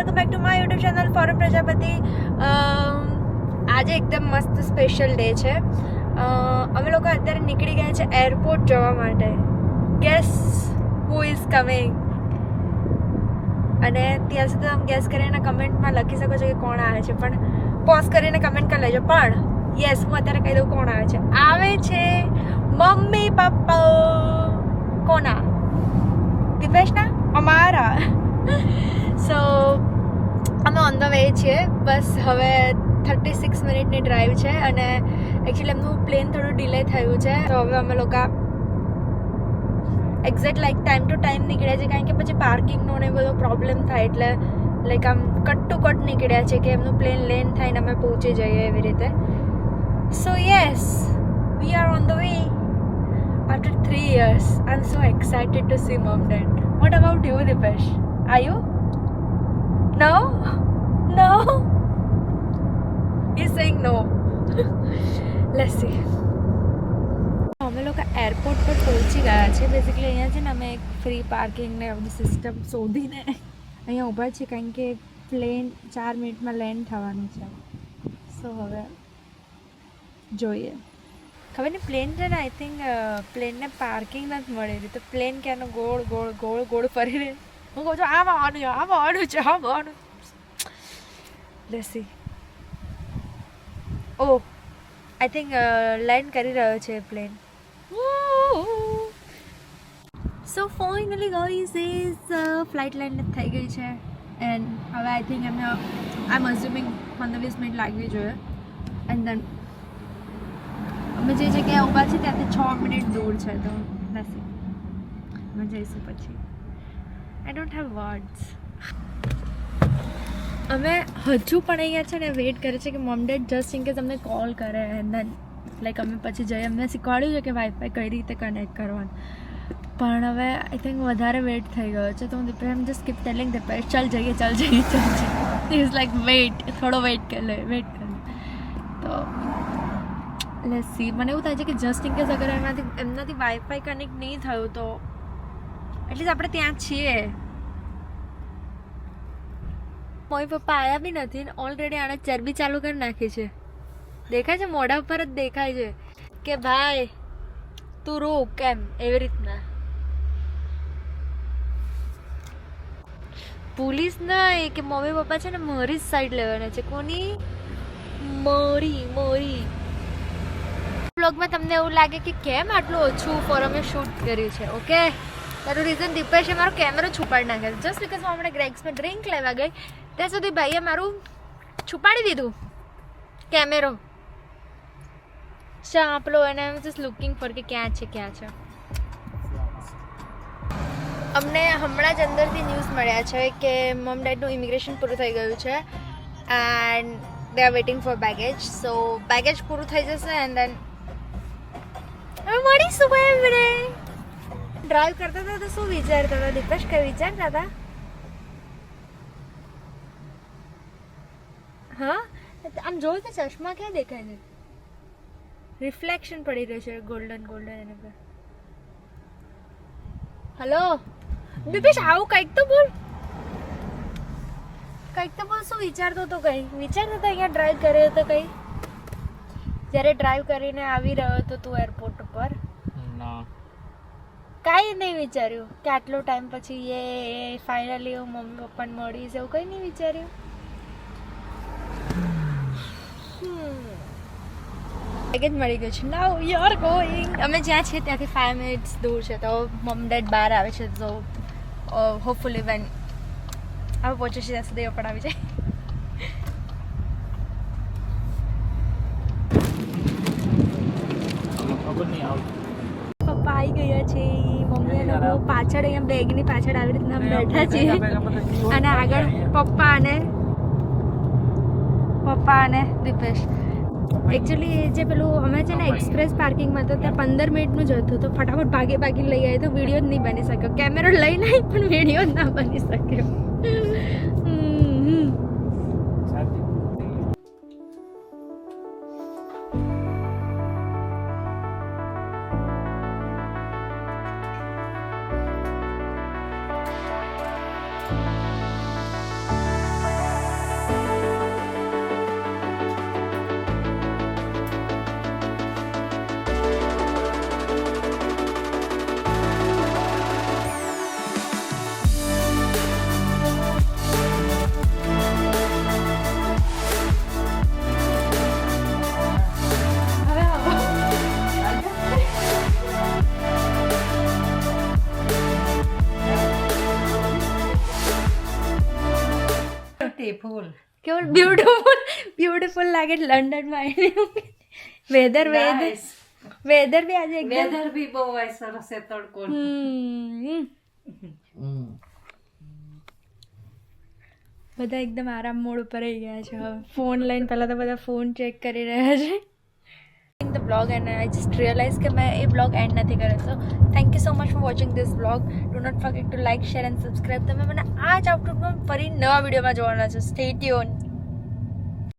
Welcome back to my YouTube channel forum Prajapati. આજે એકદમ મસ્ત સ્પેશિયલ ડે છે. અમે લોકો અત્યારે નીકળી ગયા છે એરપોર્ટ જવા માટે. Gas who is coming? અને ત્યાં સુધી તમે ગેસ કરીને કમેન્ટમાં લખી શકો છો કે કોણ આવે છે, પણ પોઝ કરીને કમેન્ટ કરી લેજો. પણ યસ, હું અત્યારે કહી દઉં કોણ આવે છે. આવે છે મમ્મી પપ્પા. કોના? દિપેશના? અમારા. સો અમે ઓન ધ વે છીએ. બસ હવે 36 મિનિટની ડ્રાઈવ છે અને એકચ્યુઅલી એમનું પ્લેન થોડું ડિલે થયું છે. તો હવે અમે લોકો exact like time to time નીકળ્યા છે, કારણ કે પછી પાર્કિંગનો ને બધો પ્રોબ્લેમ થાય, એટલે લાઈક આમ કટ ટુ કટ નીકળ્યા છે કે એમનું પ્લેન લેન્ડ થઈને અમે પહોંચી જઈએ એવી રીતે. સો yes, we are on the way after 3 years. I'm so excited to see mom dad. What about you, Dipesh? Are you? No? No? He's saying no. Let's see. અમે લોકો એરપોર્ટ પર પહોંચી ગયા છે. બેઝિકલી અહીંયા છે ને અમે એક ફ્રી પાર્કિંગ ને બધી સિસ્ટમ શોધીને અહીંયા ઊભા છીએ, કારણ કે પ્લેન 4 મિનિટમાં લેન્ડ થવાનું છે. સો હવે જોઈએ. ખબર નહીં, પ્લેન છે ને આઈ થિંક પ્લેનને પાર્કિંગ નથી મળેલી, તો પ્લેન ક્યાંનો ગોળ ગોળ ગોળ ગોળ ફરી રહે. હું કહું છું આમાં આવવાનું છે, આમાં આવવાનું છે, આમાં આવવાનું. લેસી. ઓ આઈ થિંક લેન્ડ કરી રહ્યો છે plane. So finally guys is flight land થઈ ગઈ છે. એન્ડ હવે આઈ થિંક એમને આઈ એમ અઝ્યુમિંગ 15-20 મિનિટ લાગવી જોઈએ. એન્ડ દેન અમે જે જગ્યાએ ઊભા છીએ ત્યાંથી 6 મિનિટ દૂર છે, તો નથી અમે જઈશું પછી. I don't have words. અમે હજુ પણ અહીંયા છે ને વેઇટ કરે છે કે મમ ડેડ જસ્ટ ઇન કેસ અમને કોલ કરે એન્ડ દેન લાઈક અમે પછી જઈએ. અમને શીખવાડ્યું છે કે વાઈફાઈ કઈ રીતે કનેક્ટ કરવાનું, પણ હવે આઈ થિંક વધારે વેઇટ થઈ ગયો છે. તો હું દીપે એમ જસ્ટ કીપ ટેલિંગ દીપે ચાલ જઈએ ચાલ જઈએ ચાલ જઈએ. ઇઝ લાઈક વેઇટ, થોડો વેઇટ કરી લે, વેઇટ કરી લે. તો લેટ્સ સી. મને એવું થાય છે કે જસ્ટ ઇન કેસ અગર એમનાથી વાઈફાઈ કનેક્ટ નહીં થયું તો એટલીસ્ટ આપણે ત્યાં છીએ. મમ્મી પપ્પા આવ્યા બી નથી ને ઓલરેડી આણે ચરબી ચાલુ કરી નાખી છે. દેખાય છે, મોઢા ઉપર જ દેખાય છે કે ભાઈ તું રોક કેમ, એવી રીતના. પોલીસ નહીં કે મમ્મી પપ્પા છે ને મારી જ સાઈડ લેવાના છે. કોની? મોરી. બ્લોગમાં તમને એવું લાગે કે કેમ આટલું ઓછું ફોર અમે શૂટ કર્યું છે, ઓકે, તારું રીઝન દીપેશે મારો કેમેરો છુપાડી નાખ્યો. જસ્ટ બિકોઝ હું હમણાં ગ્રેક્સમાં ડ્રિંક લેવા ગઈ ત્યાં સુધી ભાઈએ મારું છુપાડી દીધું કેમેરો. ચાંપલો એને આઈ એમ જસ્ટ લુકિંગ ફોર કે ક્યાં છે. અમને હમણાં જ અંદરથી ન્યૂઝ મળ્યા છે કે મમ ડેડનું ઇમિગ્રેશન પૂરું થઈ ગયું છે and they are waiting for baggage. So baggage પૂરું થઈ જશે એન્ડ દેન હવે મળીશું એવડે. ડ્રાઈવ કરતા હતા તો શું વિચારતા હતા દીપેશ? કઈ વિચારતા હતા? હા, આમ જોયું તો ચશ્મા ક્યાં દેખાય છે? રિફ્લેક્શન પડી રહ્યું છે ગોલ્ડન એના પર. હલો દીપેશ, આવું કંઈક તો બોલ. શું વિચારતો હતો? વિચારતો હતો અહીંયા ડ્રાઈવ કર્યો હતો કંઈ? જ્યારે ડ્રાઈવ કરીને આવી રહ્યો હતો તું એરપોર્ટ ઉપર? કાંઈ નહીં વિચાર્યું કે આટલો ટાઈમ પછી એ ફાઇનલી હું મમ્મી પપ્પાને મળીશ, એવું કંઈ નહીં વિચાર્યું? બેગેજ મળી ગયું છે. નાઉ યુ આર ગોઈંગ. અમે જ્યાં છીએ ત્યાંથી 5 મિનિટ્સ દૂર છે, તો મમ ડેડ બહાર આવે છે. તો હોપફુલી વેન હવે પહોંચે છે ત્યાં સુધી પણ આવી જાય. પપ્પા આવી ગયા છે. મમ્મી અને હું પાછળ અહીંયા બેગની પાછળ આવી રીતના બેઠા છીએ અને આગળ પપ્પા અને દીપેશ. એકચ્યુઅલી જે પેલું અમે છે ને એક્સપ્રેસ પાર્કિંગમાં તો ત્યાં 15 મિનિટનું જ હતું, તો ફટાફટ ભાગી લઈ આવ્યા, તો વિડીયો જ નહીં બની શક્યો. કેમેરો લઈને આવી પણ વિડીયો ના બની શક્યો. બ્યુટીફુલ. કેવું બ્યુટીફુલ લાગે લંડનમાં આવીને. વેધર બી આજે એકદમ વેધર બી બહુ હોય સરસ છે, તડકો. બધા એકદમ આરામ મોડ ઉપર આવી ગયા છે હવે. ફોન લઈને પહેલાં તો બધા ફોન ચેક કરી રહ્યા છે. The blog and I just realise કે મેં એ બ્લોગ એન્ડ નથી કર્યો. So thank you so much for watching this blog. Do not forget to like, share and subscribe. તમે મને આ જ આઉટલુકમાં ફરી નવા વિડીયોમાં જોવાના છો. Stay tune.